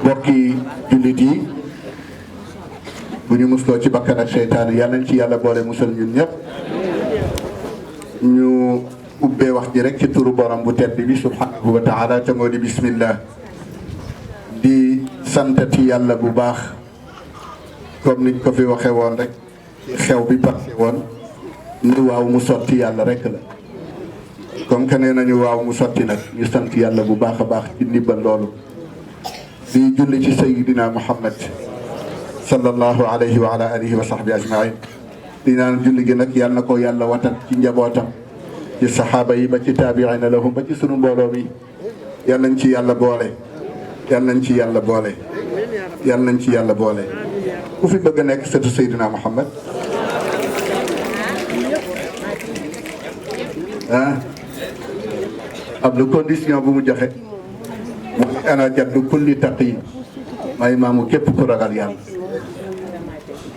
mbokki jullit yi bu ñu musloo ci bakkan ak seytaane yàlla nañ ci yàlla boole musal ñun ñëpp. ñu ubbee wax ji rek ci turu borom bu tedd bi subhanahu wa taala te moo di bismillah. di santati yàlla bu baax comme niñ ko fi waxee woon rek xew bi passé woon ni waaw mu sotti yàlla rek la. comme que nee nañu waaw mu sotti nag ñu sant yàlla bu baax a baax ci ndimbal loolu. di julli ci sayyidina Muhammad sallallahu alayhi wa ala alihi wa sahbi ajmain. di naan julli gi nag yàlla na ko yàlla watat ci njabootam ci saxaaba yi ba ci taabiina lahum ba ci sunu mbooloo mi yàlla nañ ci yàlla boole. yàlla nañ ci yàlla boole. yàlla nañ ci yàlla boole. ku fi bëgg a nekk sëtu sayyidina Muhammad ab lu condition bu mu joxe mooy ana jaddu kulli taqi may maamu képp ku ragal yàlla.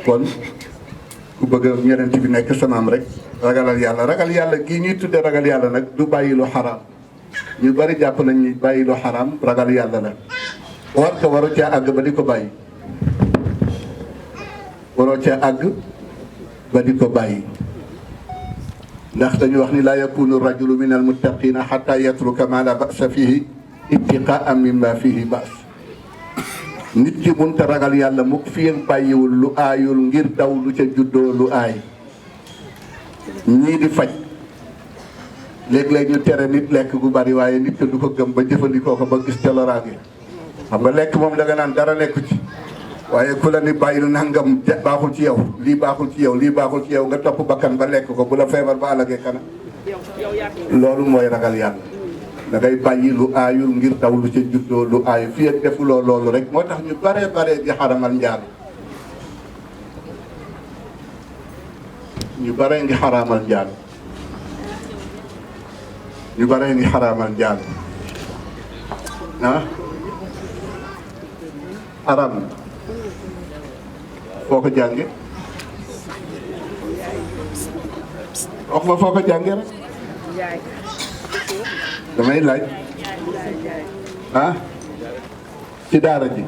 kon ku bëgg ñeneen bi nekk samaam rek ragalal yàlla gii ñuy tudde ragal yàlla nag du bàyyi lu xaraam. ñu bari jàpp nañ ni bàyyi lu xaraam ragal yàlla la. war ko waru caa àgg ba di ko bàyyi. waroo caa àgg ba di ko bàyyi. ndax dañu wax ni laa yakunu rajulu min almuttaqina xata yatruka ma la basa fihi ittiqaan mimma fihi bas. nit ki munta ragal yàlla mukk fi bàyyiwul lu aayul ngir daw lu ca juddoo lu aay. ñii di faj léeg-léeg ñu tere nit lekk gu bari waaye nit ki du ko gëm ba jëfandikoo ko ba gis te loraange. xam nga lekk moom danga naan dara nekku ci waaye ku la ni bàyyil nangam baaxul ci yow lii baaxul ci yow lii baaxul ci yow nga topp bakkan ba lekk ko bu la feebar ba àllagee kana loolu mooy ragal yàlla. da ngay bàyyi lu aayul ngir daw lu ca juddoo lu aayu fii ak defuloo loolu rek moo tax ñu bare di xaramal njaal. ñu bare ngi xaraamal njaal. ñu bare ngi xaraamal njaal haram foo ko jànge wax ma foo ko jànge rek damay laaj ci daara ji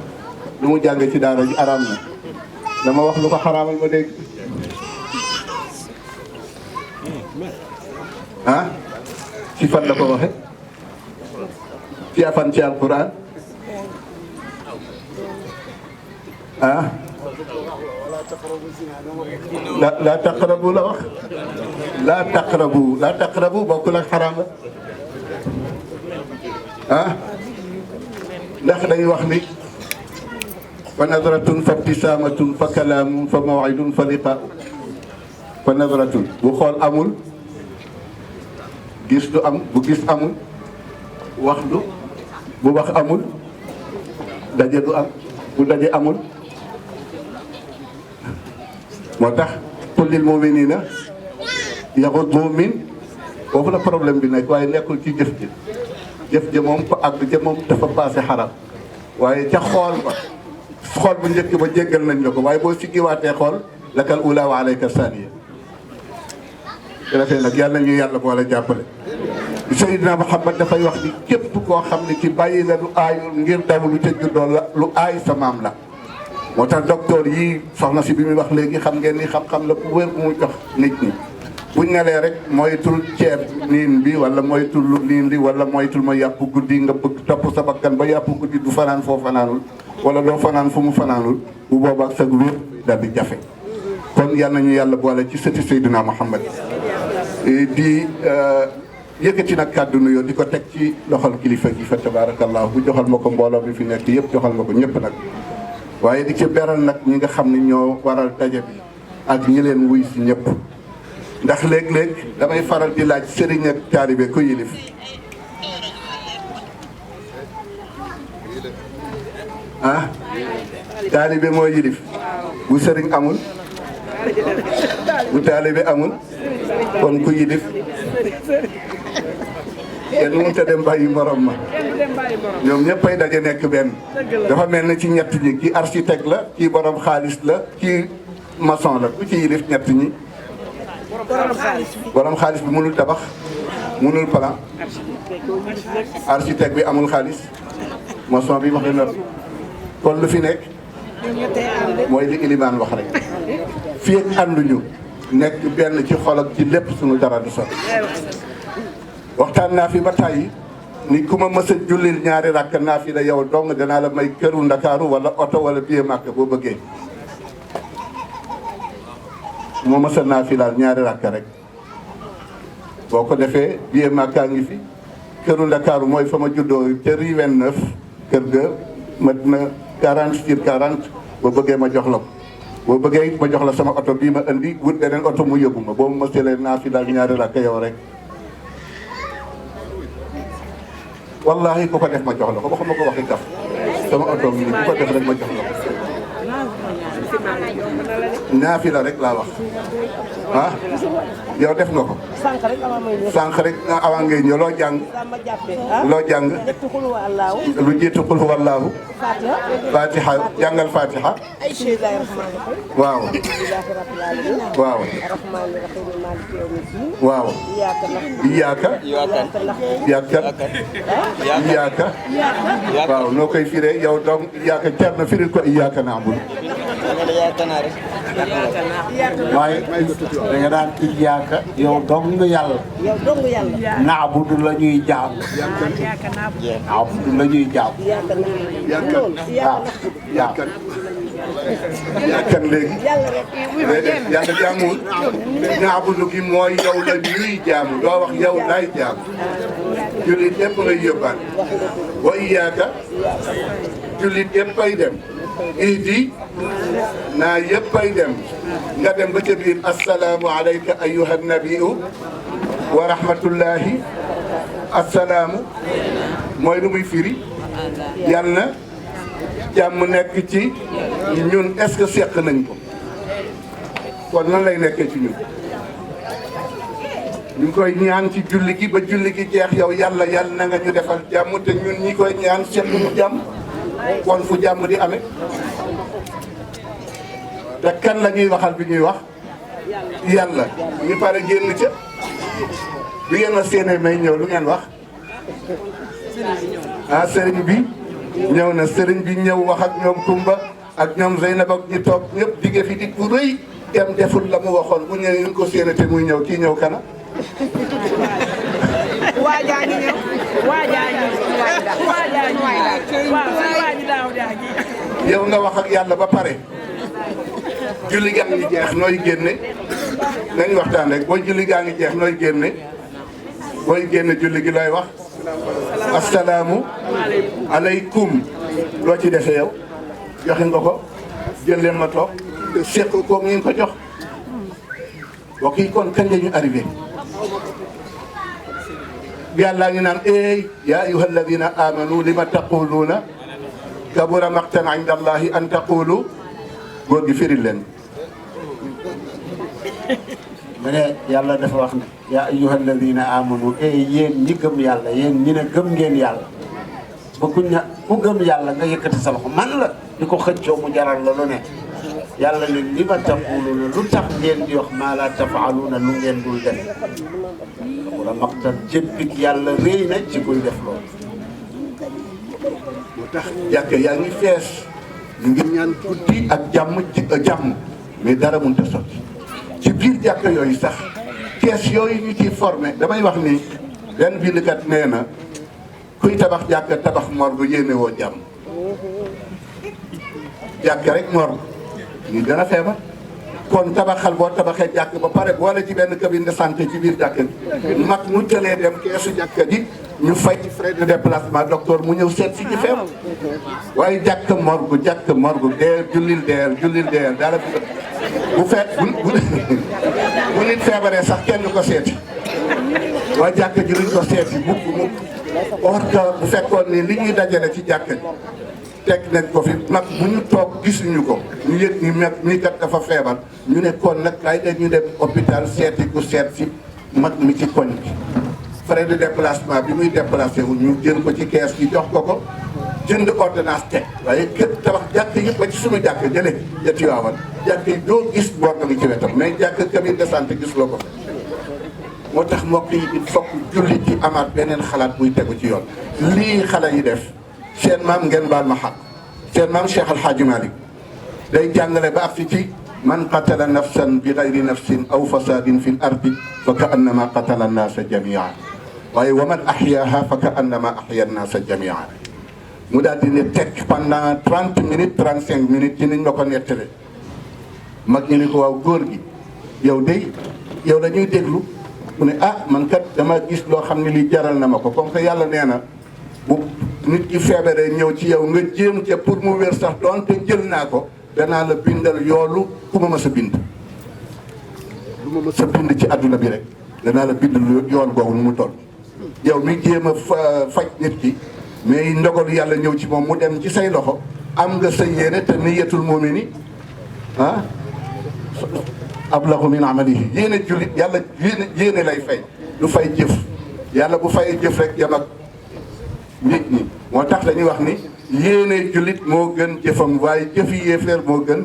lu mu jànge ci daara ji haram na dama wax lu ko xaraamal ma dégg ci fan la ko waxe ci afan ci alquran laa taqrabu la wax laa taqrabu bokkul ak xaraam ndax dañuy wax ni fa nadratun fa ibtisaamatun fa kalaamun fa mawidun fa liqaa fa nadratun bu xool amul gis du am bu gis amul wax du bu wax amul daje du am bu daje amul moo tax qul lil mu'minina yaghuddu min foofu la problème bi nekk waaye nekkul ci jëf ji jëf ji moom ko àgg ja moom dafa passé xaram waaye ca xool bu njëkk ba jéggal nañ la ko waaye boo siggiwaatee xool lakal ula wa alayka saniya defee nag yàlla ñu yàlla boole jàppale. Seydina Muhammad dafay wax ni képp koo xam ne ci bàyyi la lu aayul ngir daw lu ca juddoo la lu aay sa maam la. moo tax docteur yii soxna si bi muy wax léegi xam ngeen ni xam-xam la bu wér bu mu jox nit ñi buñ nelee rek moytul ceeb niin bi wala moytul lu niin li wala moytul ma yàpp guddi nga bëgg topp sa bakkan ba yàpp guddi du fanaan foo fanaanul wala doo fanaan fu mu fanaanul bu boobaa sag wér daal di jafe. kon yal nañu yàlla boole ci sëti Seydina Muhammad di yëkkati nag kàddu nuyoo di ko teg ci loxol kilifa gi fa tabarakallah bu joxal ma ko mbooloo bi fi nekk yëpp joxal ma ko ñëpp nag. waaye di ci beral nag ñi nga xam ne ñoo waral daje bi ak ñi leen wuy si ñëpp ndax léeg-léeg damay faral di laaj sëriñ ak taalibe ko yilif taalibe moo yilif bu sëriñ amul bu taalibe amul kon ku yilif kenn mënut a dem bàyyi morom ma ñoom ñëppay daje nekk benn dafa mel ni ci ñett ñi kii architecte la kii borom xaalis la kii maçon la ku ci yilif ñett ñi borom xaalis bi mënul tabax mënul plan architecte bi amul xaalis moson bi waxee na kon lu fi nekk mooy li ilimaan wax rek fii ak ànduñu nekk benn ci xol ak ci lépp suñu dara du sot waxtaan naa fi ba tàyyi ni ku ma mës a jullil ñaari rakk naa fi la yow dong danaa la may këru Ndakaaru wala oto wala billet Màkka boo bëggee moo mës a naa fi laal ñaari rakk rek boo ko defee billet Màkka ngi fi këru Ndakaaru mooy fa ma juddoo ca rue 29 kër ga mat na 40 sur 40 boo bëggee ma jox la ko boo bëggee it ma jox la sama oto bii ma indi wut beneen oto mu yóbbu ma boobu ma sëlee naa fi daal ñaari rakk yow rek wallahi ku ko def ma jox la ko waxuma ko waxi kaf sama oto bi ku ko def rek ma jox la ko ñaafi la rek laa wax ah yow def nga ko sànq rek nga avant ngay ñëw loo jàng lu jiitu xul huwallaahu fatiha jàngal fatiha waaw waaw waaw iyaaka waaw noo koy firee yow donc iyaaka jar na firil ko iyaaka na'budu waaye da nga daan iyaaka yow dong yàlla na'budu la ñuy jaam na'budu la ñuy jaam yàkkan léegi yàlla jaamul na'budu gi mooy yow la ñuy jaamu doo wax yow laay jaamu jullit yëpp ngay yóbbaale wa iyaaka jullit yëpp ay dem ihdi naa yëpp ay dem nga dem ba ca biir assalaamu alayka ayyuha nabiyu wa rahmatullahi assalaamu mooy lu muy firi yal na jàmm nekk ci ñun est-ce que seq nañ ko kon nan lay nekkee ci ñun ñu ngi koy ñaan ci julli gi ba julli gi jeex yow yàlla yàlla na nga ñu defal jàmm te ñun ñi koy ñaan seq ñu jàmm kon fu jàmm di amee te kan la ñuy waxal bi ñuy wax yàlla ñu pare génn ca bi ngeen ma séenee may ñëw lu ngeen wax ah sëriñ bi ñëw na sëriñ bi ñëw wax ak ñoom Kumba ak ñoom Zeynab ak ñi toog ñëpp digge fi di ku rëy dem deful la mu waxoon bu ñëwee ñu ko séenee te muy ñëw kii ñëw kana waajaa ngi ñëw waajaa ngi yow nga wax ak yàlla ba pare julli gaa ngi jeex nooy génne nañ waxtaan rek booy julli gaa ngi jeex nooy génne booy génne julli gi looy wax assalaamu aleykum loo ci defee yow joxe nga ko jël leen ma toog seq ko ngeen ko jox boo kii kon kañ la ñu arrivé yàllaa ngi naan yaa ayyuha alladina amanu lima taquluuna kabura maqtan inda allahi an taqulu góor gi firil leen mu ne yàlla dafa wax ne yaa ayyuha alladina amanu yéen ñi gëm yàlla yéen ñi ne gëm ngeen yàlla ba ku gëm yàlla nga yëkkati sa loxo man la di ko xëccoo mu jaral la lu ne yàlla ne li ma taquluuna lu tax ngeen di wax maa la tafaaluuna lu ngeen dul def wala maqtan jébbig yàlla réy na ci kuy def loolu moo tax jàkk yaa ngi fees ñu ngi ñaan guddi ak jàmm mais dara mënut a sotti ci biir jàkk yooyu sax kees yooyu ñu ciy formé damay wax ni benn bindkat nee na kuy tabax jàkk tabax morgue yéene woo jàmm jàkk rek morgue ñu dana feebar kon tabaxal boo tabaxee jàkk ba pare boole ci benn cabine de santé ci biir jàkk bi mag mu tëlee dem keesu jàkk ji ñu fay ci frais de déplacement docteur mu ñëw seet si ci feebar waaye jàkk morgue deer jullil deer daala bu nit feebaree sax kenn du ko seeti waaye jàkk ji luñ ko seeti mukk or que bu fekkoon ni li ñuy dajale ci jàkk ji teg nañ ko fi mag bu ñu toog gisuñu ko ñu yëg ni mag mi kat dafa feebar ñu ne kon nag kay dañu dem hôpital seeti ku seet si mag mi ci koñ bi frais de déplacement bi muy déplacé wu ñu jël ko ci kees gi jox ko jënd ordonnance teg waaye kër tabax jàkk yëpp ba ci suñu jàkk jële ja Tiwaawan jàkk yi doo gis bor na ngi ci wetam mais jàkk cabine de santé gis loo ko moo tax mbokk yi il faut que jullit yi amaat beneen xalaat buy tegu ci yoon lii xale yi def seen maam ngeen baal ma xaq seen maam Cheikh Al Hadji Malick day jàngale ba agsi ci man qatala nafsan bi gayri nafsin aw fasadin fi l ardi fa ka annama qatala annaasa jamia waaye wa man axyaaha fa ka annama axya annaasa jamia mu daal di ne tekk pendant 30 minutes 35 minutes ci niñ ma ko nettale mag ñu ni ko waaw góor gi yow day yow dañuy déglu mu ne ah man kat dama gis loo xam ne lii jaral na ma ko comme que yàlla nee na bu nit ki feebaree ñëw ci yow nga jéem ca pour mu wér sax doonte jël naa ko danaa la bindal yoolu ku ma mës a bind lu ma mës a bind ci àdduna bi rek danaa la bindal yool boobu nu mu toll yow mi jéem a faj nit ki mais ndogalu yàlla ñëw ci moom mu dem ci say loxo am nga sa yéene te niyatul mu'mini ah ablahu min amalihi yéene jullit yàlla yéene lay fay du fay jëf yàlla bu fay jëf rek yam ak nit ñi moo tax dañuy wax ni yéene jullit moo gën jëfam waaye jëfi yéefeer moo gën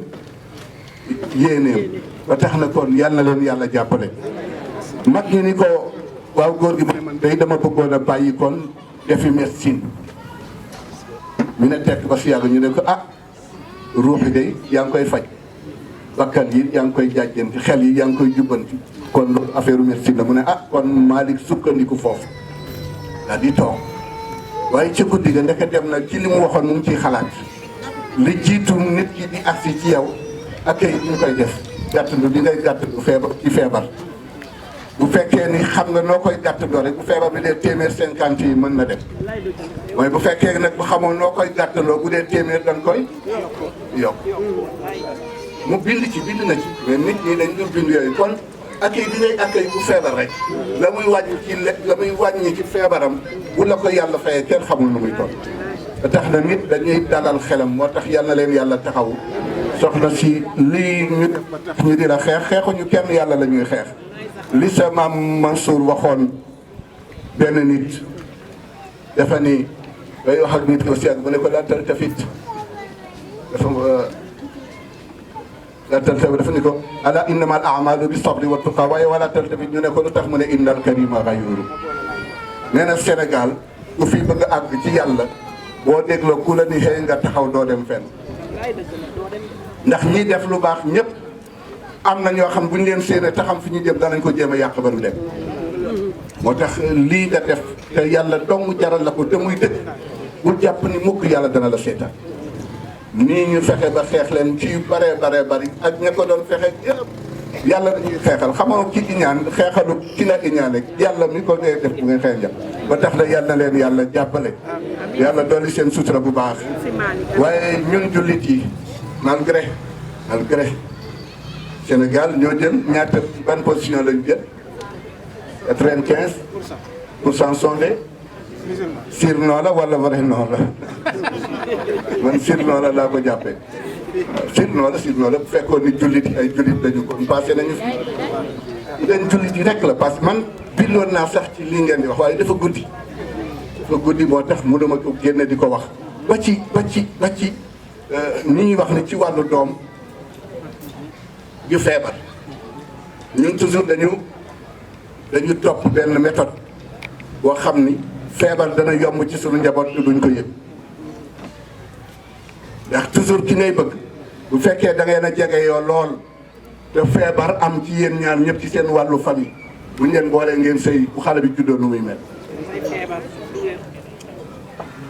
yéeneem ba tax na kon yal na leen yàlla jàppale mag ñi ni ko waaw góor gi mu ne man day dama bëggoon a bàyyi kon defi médecine ñu ne tekk ba si yàgg ñu ne ko ah ruux yi day yaa ngi koy faj bakkan yi yaa ngi koy jàjjanti xel yi yaa ngi koy jubbanti kon loolu affaire médecine la mu ne ah kon Malick sukkandiku foofu daal di toog waaye ci guddi ga ndeke dem na ci li mu waxoon mu ngi ciy xalaat li jiitu nit ki di agsi ci yow ak kay ñu koy def gàttandu di ngay gàttandu feebar ci feebar bu fekkee ni xam nga noo koy gàttandoo rek bu feebar bi dee téeméer 50 yi mën na dem mooy bu fekkee nag bu xamoon noo koy gàttandoo bu dee téeméer da nga koy yokk mu bind na ci mais nit ñi dañ dul bind yooyu kon accueil bi ngay accueil bu feebar rek la muy wàññi ci feebaram bu la ko yàlla fayee kenn xamul nu muy toll ba tax na nit dañuy dalal xelam moo tax yal na leen yàlla taxawu soxna si lii ñu def ba tax ñu di la xeex xeexuñu kenn yàlla la ñuy xeex li sa maam Mansour waxoon benn nit dafa ni day wax ak nit aussi ak mu ne ko laa taltafit dafa ni ko ala innama al a'malu bi sabri wa tuqa waaye wala taltafit ñu ne ko lu tax mu ne innal karima ghayuru nee na Sénégal ku fi bëgg a àgg ci yàlla boo dégloo ku la ni xëy nga taxaw doo dem fenn ndax ñiy def lu baax ñëpp am na ñoo xam bu ñu leen séenee taxam fi ñu jëm danañ ko jéem a yàq ba du dem moo tax lii nga def te yàlla dong jaral la ko te muy dëgg bul jàpp ni mukk yàlla dana la seetaan nii ñu fexe ba xeex leen ci bare bari ak ña ko doon fexe yëpp yàlla dañuy xeexal xamoo ki iñaan xeexalu ki la iñaan rek yàlla mi ko dee def bu ngeen xeex jàpp ba tax na yàlla leen yàlla jàppale yàlla dolli seen sutura bu baax waaye ñun jullit yi malgré Sénégal ñoo jël ñaata ban position lañu jël 95% sondé sir noo la wala vrai noo la man sir noo la laa ko jàppee waaw sir noo la bu fekkoon ni jullit yi ay jullit lañu kon passé nañu fi leen jullit yi rek la parce que man bindoon naa sax ci lii ngeen di wax waaye dafa guddi moo tax mënuma ko génne di ko wax ba ci ni ñuy wax ni ci wàllu doom ju feebar ñun toujours dañu topp benn méthode boo xam ni feebar dana yomb ci suñu njaboot te duñ ko yëg ndax toujours ki ngay bëgg bu fekkee da ngeen a jege yoo lool te feebar am ci yéen ñaar ñëpp ci seen wàllu famille buñ leen boolee ngeen sëy bu xale bi juddoo nu muy mel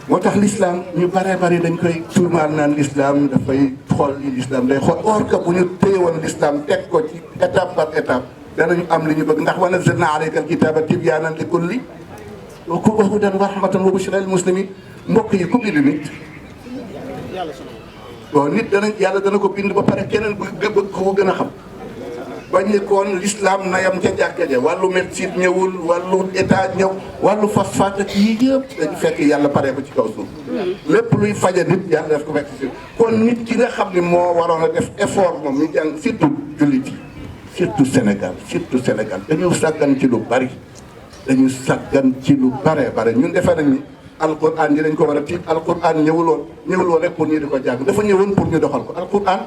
moo tax l'islam ñu bari dañ koy tuumaal naan l'islam dafay xool li l'islam day xool or que bu ñu téye woon l'islam teg ko ci étape par étape danañu am li ñu bëgg ndax wa nazzalna alayka al-kitaba tibyaanan li kulli wa hudan wa rahmatan wa bushra lil muslimin mbokk yi ku bind nit bon nit yàlla dana ko bind ba pare keneen bëgg ko gën a xam bañ ne koon l'islam na yam ca jàkka ja wàllu médecine ñëwul wàllu état ñëw wàllu phosphate ak yii yëpp dañu fekk yàlla paree ko ci kaw suuf lépp luy faja nit yàlla def ko fekk si kon nit ki nga xam ne moo waroon a def effort moom ñu jàng surtout jullit yi surtout Sénégal dañu sàggan ci lu bari ñun defee nañ ni alquran dinañ ko war a tiit alquran ñëwuloon rek pour ñu di ko jàng dafa ñëwoon pour ñu doxal ko alquran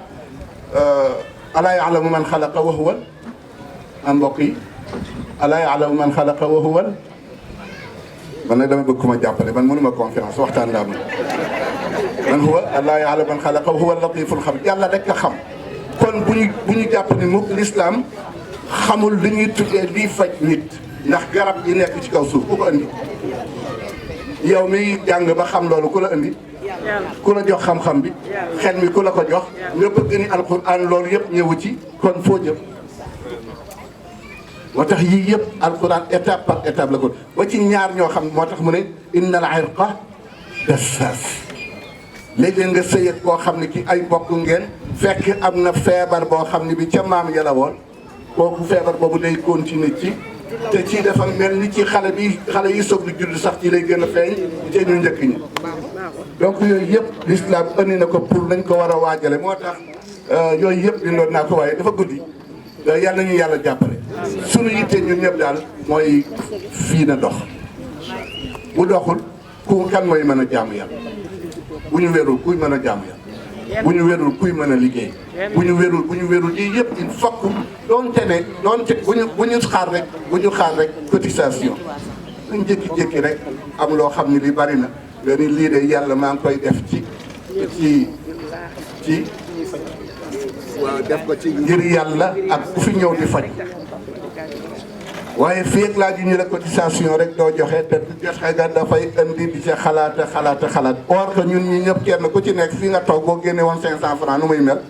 alaa ya'lamu man xalaqa wa huwa mbokk yi alaa ya'lamu man xalaqa wa huwa man nag dama bëgg ku ma jàppale man mënuma conférence waxtaan laa mën man huwa allah ya'lamu man xalaqa huwa latiful xabir yàlla rek a xam kon bu ñu jàpp ni mukk l'islam xamul li ñuy tuddee lii faj nit ndax garab yi nekk ci kaw suuf ku ko andi yow mi jàng ba xam loolu ku la andi ku la jox xam-xam bi xel mi ku la ko jox nga bëgg ni alquran loolu yëpp ñëwu ci kon foo jëm moo tax yii yëpp alquran étape par étape la ko ba ci ñaar ñoo xam moo tax mu ne innal irqa dassaas léeg-léeg nga sëy ak koo xam ne ki ay bokk ngeen fekk am na feebar boo xam ne bi ca maam ya la woon kooku feebar boobu day continuer ci te ci dafa mel ni ci xale yi soog di judd sax ci lay gën a feeñ te ñu njëkk ñi donc yooyu yëpp l'islam andi na ko pour nañ ko war a waajale moo tax yooyu yëpp bindoon naa ko waaye dafa guddi yàlla nañu yàlla jàppale suñu yitte ñun ñëpp daal mooy fii na dox bu doxul ku kan mooy mën a jaamu yàlla bu ñu wérul kuy mën a jaamu yàlla bu ñu wérul kuy mën a liggéey bu ñu wérul yii yëpp il faut que doonte bu ñu xaar rek cotisation nañ jékki-jékki rek am loo xam ne li bari na nga ni lii de yàlla maa ngi koy def ci waaw def ko ci ngir yàlla ak ku fi ñëw di faj waaye fii ak laaj yu ñu la cotisation rek doo joxe te joxe ga dafay indi di ca xalaat or que ñun ñi ñëpp kenn ku ci nekk fii nga toog boo génne woon 500 francs nu muy mel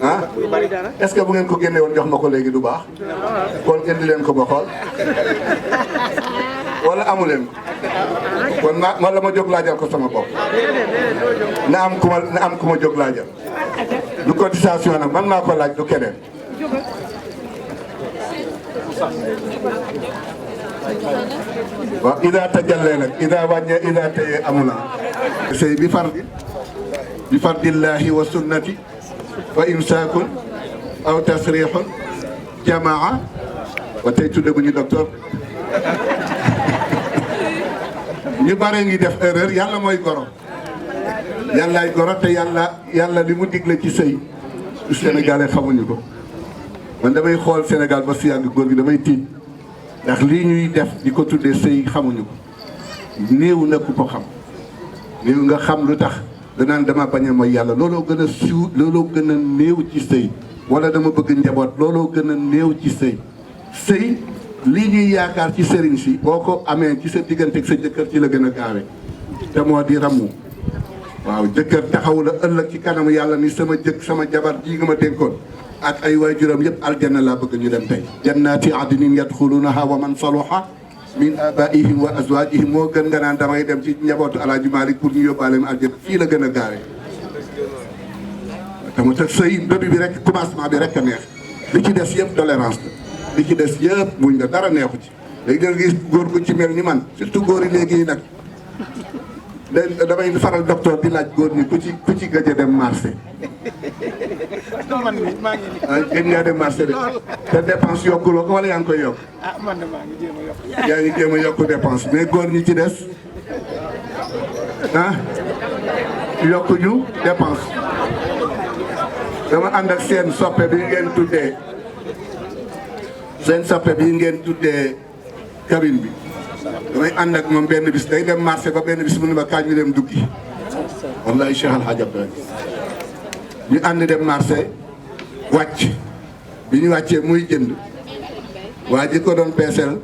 ah est-ce que bu ngeen ko génne woon jox ma ko léegi du baax kon indi leen ko ba xool wala amu leen ko kon wala ma jóg laajal ko sama bopp na am ku ma jóg laajal du cotisation nag man maa ko laaj du keneen waaw ida tajallee nag ida wàññee ida tayee amuna sëy bi fardillahi wa sunnati fa imsaakun aw tasrixun jamaa ba tey tudde bu ñu docteur ñu bare ngi def erreur yàlla mooy goro yàllaay goro te yàlla li mu digle ci sëy sénégalais xamuñu ko man damay xool Sénégal ba si yàgg góor gi damay tiit ndax lii ñuy def di ko tuddee sëy xamuñu ko néew na ku ko xam néew nga xam lu tax danaan dama bañ a mooy yàlla looloo gën a siiw looloo gën a néew ci sëy wala dama bëgg njaboot looloo gën a néew ci sëy lii ñuy yaakaar ci sëriñ si boo ko amee ci sa diggante ak sa jëkkër ci la gën a gaawe te moo di ramu waaw jëkkër taxaw la ëllëg ci kanamu yàlla ni sama jabar ji nga ma dénkoon ak ay waajuram yëpp aljanna laa bëgg ñu dem tey jannaati adnin yadxulunaha wa man saluha min abaihim wa azwajihim moo gën nga naan damay dem ci njabootu alaaji Malik pour ñu yóbbaale ma aljanna fii la gën a gaawee dama te sëy début bi rek commencement bi rek a neex li ci des yëpp tolérance la li ci des yëpp muñ la dara neexu ci léegi da nga gis góor gu ci mel ni man surtout góor yi léegi nag damay faral docteur di laaj góor ñi ku ci gëj a dem marché gëj ngaa dem marché de te dépense yokkuloo ko wala yaa ngi koy yokk yaa ngi jéem a yokk dépense mais góor ñi ci des yokkuñu dépense dama ànd ak seen soppe bi ngeen tuddee cabine bi damay ànd ak moom benn bis day dem marché ba benn bis mu ne ma kañ ñu dem duggi wallahi Cheikh Al Hadj Abdoulaye ñu ànd dem marché wàcc bi ñu wàccee muy jënd waa ji ko doon peeseel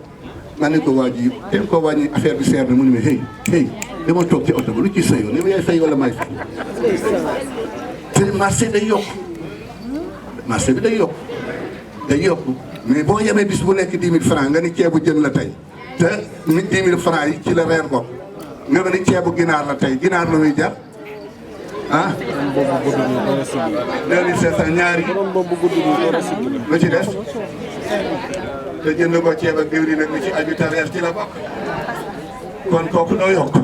ma ne ko waa ji ten ko wàññi affaire bi seer na mu ne ma hey dama toog ci oto ba lu ci sëyoo ni ma yaay fay wala may fay te marché day yokk marché bi day yokk mais boo yemee bis bu nekk 10 000 francs nga ni ceebu jën la tey te 10 000 francs yi ci la reer bopp nga ma ni ceebu ginaar la tey ginaar la muy jar ah 2500 ñaari lu ci des te jënd ko ceeb ak diwlin nag li ci aju te reer ci la bokk kon kooku doo yokk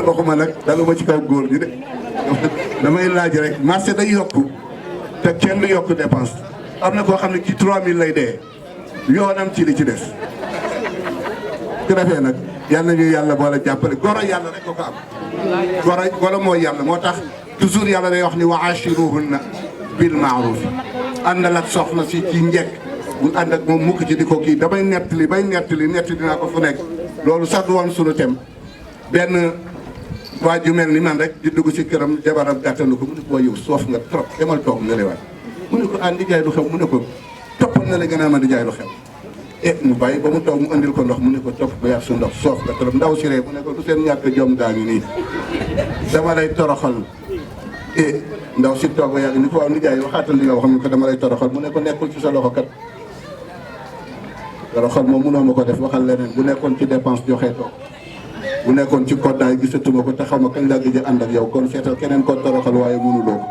waxuma nag daluma ci kaw góor ñi de damay laaj rek marché day yokku te kenn du yokk dépense am na koo xam ne ci 3000 lay dee yoonam ci li ci des su defee nag yal nañu yàlla boole jàppale goro yàlla rek ko am goro mooy yàlla moo tax toujours yàlla day wax ni wa ashiruhunna bil ma'ruf àndal ak soxna si ci njëkk bul ànd ak moom mukk ci di ko kii damay nettali dinaa ko fu nekk loolu sax du woon sunu tem benn waa ju mel ni man rek di dugg ci këram jabaram gàttanu ko mu ne ko yow soof nga trop demal toog nga lewaat mu ne ko di jaay lu xew mu ne ko toppal na la gën a ma di jaay lu xew mu bàyyi ba mu toog mu andil ko ndox mu ne ko topp ba yàq su ndox soof nga trop ndaw si ree mu ne ko du seen ñàkk jom gaa ngi nii dama lay toroxal ndaw si toog ba yàgg ni ko waaw ni jaay waxaatal li nga wax mu ko dama lay toroxal mu ne ko nekkul ci sa loxo kat toroxal moom mënoo ma ko def waxal leneen bu nekkoon ci dépense joxe toog bu nekkoon ci koddaay gisatuma ko te xaw ma kañ laa gëj a ànd ak yow kon seetal keneen ko toroxal waaye mënuloo ko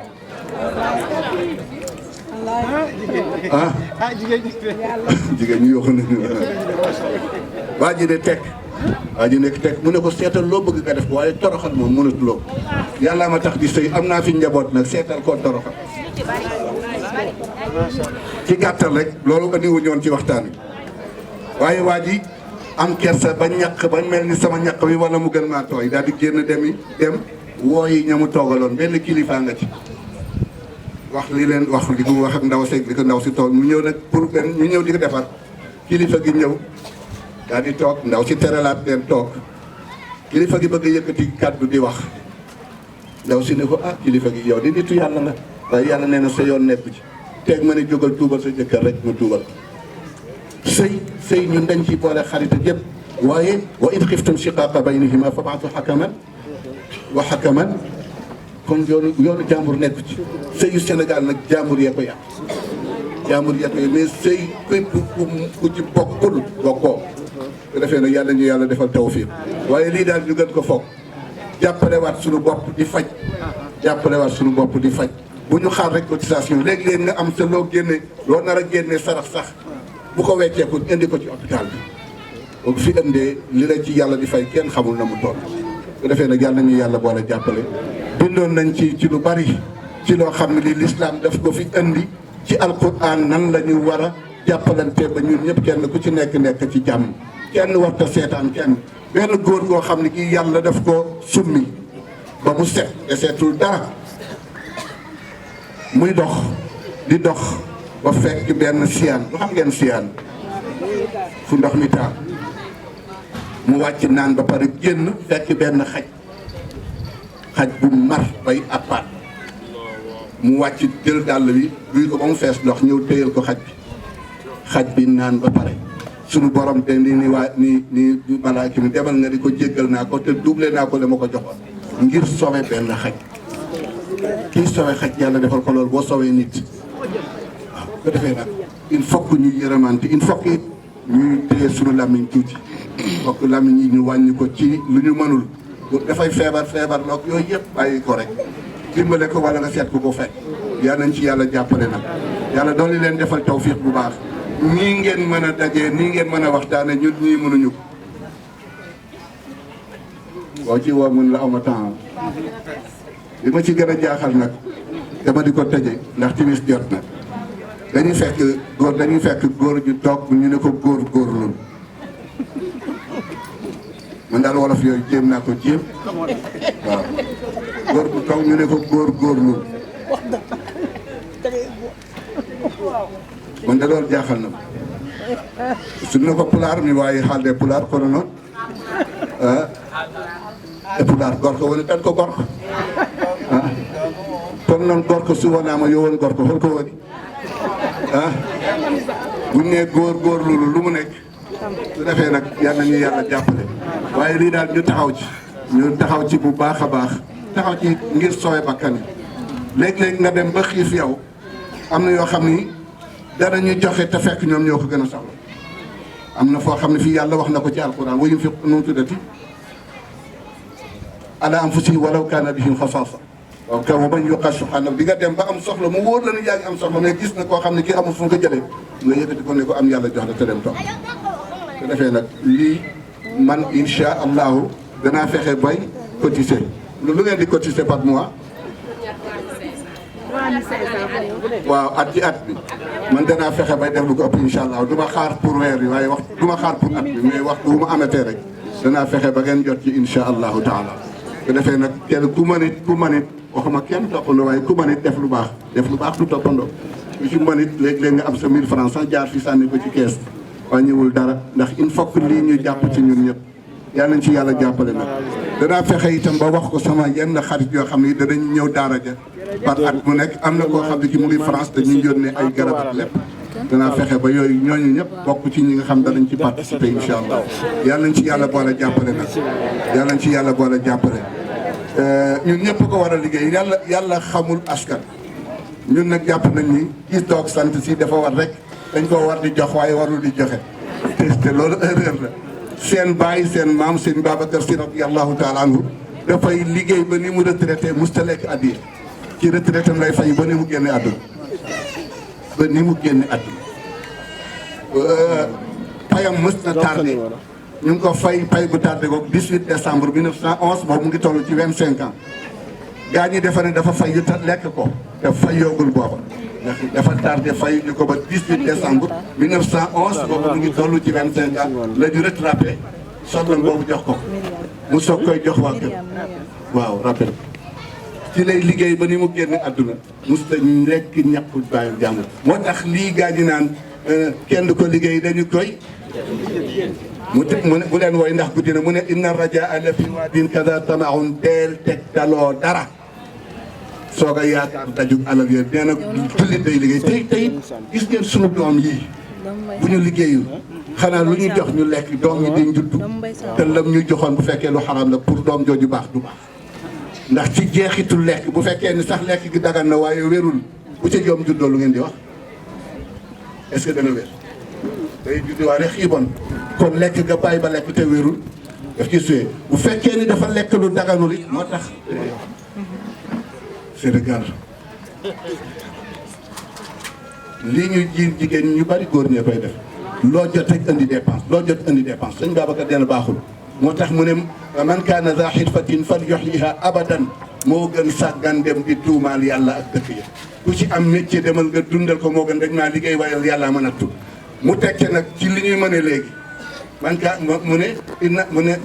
jigéen ñi yoo xam ne waa ji de teg waa ji nekk teg mu ne ko seetal loo bëgg nga def ko waaye toroxal moom mënatuloo ko yàlla ma tax di sëy am naa fi njaboot nag seetal koo toroxal ci gàttal rek loolu andi wu ñoon ci waxtaan wi waaye waa ji am kersa ba ñàkk ba mel ni sama ñàkk bi wala mu gën maa tooy daal di génn dem wooyi ñamu toogaloon benn kilifaa nga ci wax li leen wax li mu wax ak ndaw seeg li ko ndaw si toog mu ñëw nag pour benn ñu ñëw di ko defar kilifa gi ñëw daal di toog ndaw si teralaat leen toog kilifa gi bëgg a yëkkati kàddu di wax ndaw si ne ko kilifa gi yow di nitu yàlla nga waaye yàlla nee na sa yoon nekk ci teeg ma ne jógal tuubal sa jëkkër rek ma tuubal sëy ñun dañ ci boole xarit yëpp waaye wa in xiftum shiqaaqa baynihima fab'athu hakaman wa hakaman kon yoonu jàmbur nekk ci sëyu Sénégal nag jàmbur yee ko yàq jàmbur yee ko yàq mais sëy képp ku ci bokkul bokkoo su defee nag yàlla ñu yàlla defal tawfiq waaye lii daal ñu gën ko foog jàppalewaat suñu bopp di faj bu ñu xaar rek cotisation léegi-léeg nga am sa loo génne loo nar a génne sarax sax bu ko wecceeku indi ko ci hôpital bi boo fi indee li la ci yàlla di fay kenn xamul na mu toll su defee nag yàlla ñu yàlla boole jàppale bindoon nañ ci lu bari ci loo xam ne li l'islam daf ko fi indi ci alquran nan la ñu war a jàppalante ba ñun ñëpp kenn ku ci nekk ci jàmm kenn warta seetaan kenn benn góor goo xam ne kii yàlla daf ko summi ba mu set te seetul dara muy dox di dox ba fekk benn siyaan lu xam ngeen siyaan fu ndox mi taa mu wàcc naan ba pare génn fekk benn xaj bu mar bay appaat mu wàcc jël dàll bi duy ko ba mu fees ndox ñëw téyal ko xaj bi naan ba pare suñu borom te ni malaaka mi demal nga di ko jéggal naa ko te doublé naa ko la ma ko joxoon ngir sowe benn xaj kii sowe xaj yàlla defal ko loolu boo sowee nit waaw ko defee nag il faut que ñu yërëmante il faut que ñuy téye suñu làmmiñ tuuti fokk làmmiñ yi ñu wàññi ko ci lu ñu mënul dafay feebar loog yooyu yëpp bàyyi ko rek dimbale ko wala nga seet ku ko fekk yàlla nañ ci yàlla jàppale nag yàlla doon li leen defal tawfiq bu baax nii ngeen mën a dajee nii ngeen mën a waxtaane ñun ñii mënuñu ko boo ci woo mun la ama temps li ma ci gën a jaaxal nag dama di ko tëje ndax timis jot na dañuy fekk góor ñu toog ñu ne ko góorlu man daal wolof yooyu jéem naa ko jéem waaw góor bu toog ñu ne ko góorlu man da loolu jaaxal na su ne ko pulaar mi waaye haalde pulaar kono noon e pulaar gorko woni tan ko gorko kono noon gorko so wonama yo won gorko holko woni buñ ne góor lu mu nekk su defee nag yàlla ñu yàlla jàppale waaye lii daal ñu taxaw ci bu baax a baax taxaw ci ngir sowe bakkan yi léeg-léeg nga dem ba xiif yow am na yoo xam ni danañu joxe te fekk ñoom ñoo ko gën a soxla am na foo xam ne fii yàlla wax na ko ci alquran wa yunfiq nu mu tuddati ala anfusihim walaw kaana bihim xasaasa waaw kaw bañ yuqa shuhha nag di nga dem ba am soxla mu wóor la ni yaa ngi am soxla mais gis na koo xam ne kii amul fu mu ko jëlee nga yëkkati ko ne ko am yàlla jox la te dem toog te defee nag lii man insha allahu danaa fexe bay cotiser lu ngeen di cotiser par mois waaw at ci at bi man danaa fexe bay def lu ko ëpp insha allah du ma xaar pour weer yi waaye wax du ma xaar pour at bi mais waxtu bu ma amatee rek danaa fexe ba ngeen jot ci insha allahu taala te defee nag kenn ku manit waxuma kenn toppandoo waaye ku manit def lu baax du toppandoo lu ci mën it léeg-léeg nga am sa 1000 francs sax jaar fi sànni ko ci kees wàññiwul dara ndax il faut que lii ñu jàpp ci ñun ñëpp yàlla nañ ci yàlla jàppale nag. danaa fexe itam ba wax ko sama yenn xarit yoo xam ne danañ ñëw daara ja par at mu nekk am na koo xam ne ki mu ngi France dañuy yónnee ay garab ak lépp. danaa fexe ba yooyu ñooñu ñëpp bokk ci ñi nga xam danañ ci participer incha allah yàlla nañ ci yàlla boole jàppale nag yàlla nañ ci yàlla boole jàppale. ñun ñëpp ko war a liggéey yàlla xamul askan ñun nag jàpp nañ ni kii toog sant si dafa war rek dañ koo war di jox waaye warul di joxe te loolu erreur la seen baay seen maam seen Babacar Si radiyallahu taala anhu dafay liggéey ba ni mu retraité musta lekk addiya ci retraité am lay fay ba ni mu génne àdduna ba ni mu génne àdduna payam mës na tardé ñu ngi ko fay pay bu tardé ko 18 décembre 1911 boobu mu ngi toll ci 25 ans gaa ñi defa ne dafa fay yu ta lekk ko te fayoogul booba ndax dafa tardé fay ñu ko ba 18 décembre 1911 boobu mu ngi toll ci 25 ans la ñu rattrapé soxla boobu jox ko mu soog koy jox waa kër waaw rappel ci lay liggéey ba ni mu génn àdduna musta nekk ñàkkul bàyyi jàmbur moo tax lii gaa ñi naan kenn du ko liggéey dañu koy mu leen wooy ndax guddi na mu ne inna rajaa la fi waadin kada tamaun teel teg taloo dara soog a yaakaar dajug alal yooyu nee na jullit day liggéey tey gis ngeen sunu doom yii bu ñu liggéeyul xanaa lu ñu jox ñu lekk doom yi di njuddu te lam ñu joxoon bu fekkee lu xaram la pour doom jooju baax du baax ndax ci jeexitul lekk bu fekkee ni sax lekk gi dagan na waaye wérul bu ca joom juddoo lu ngeen di wax est-ce que dana wér day juddu waale xiibon kon lekk nga bàyyi ba lekk te wérul daf ci suyee bu fekkee ni dafa lekk lu daganul it moo tax Sénégal lii ñu jiir jigéen ñu bari góor ñee koy def loo jot rek indi dépense loo jot indi dépense sëñ Babacar deen baaxul moo tax mu ne man kaana za xirfatin fal yuxyiha abadan moo gën sàggan dem di tuumaal yàlla ak dëkk ya ku ci am métier demal nga dundal ko moo gën dañ maa liggéey waaye yàlla mën a tudd mu tekke nag ci li ñuy mëne léegi man ka mu ne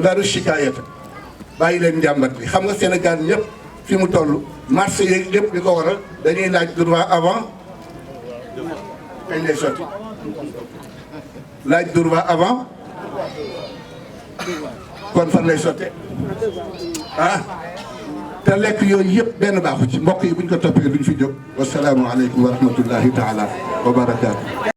daru shikaayata bàyyi leen njàmbat bi xam nga Sénégal ñëpp fi mu toll marché yeeg lépp li ko waral dañuy laaj droit avant kañ lay sotti laaj droit avant kon fan lay sotte ah te lekk yooyu yëpp benn baaxu ci mbokk yi buñ ko toppee duñ fi jóg wasalaamu aleykum wa rahmatullahi taala wa barakaatu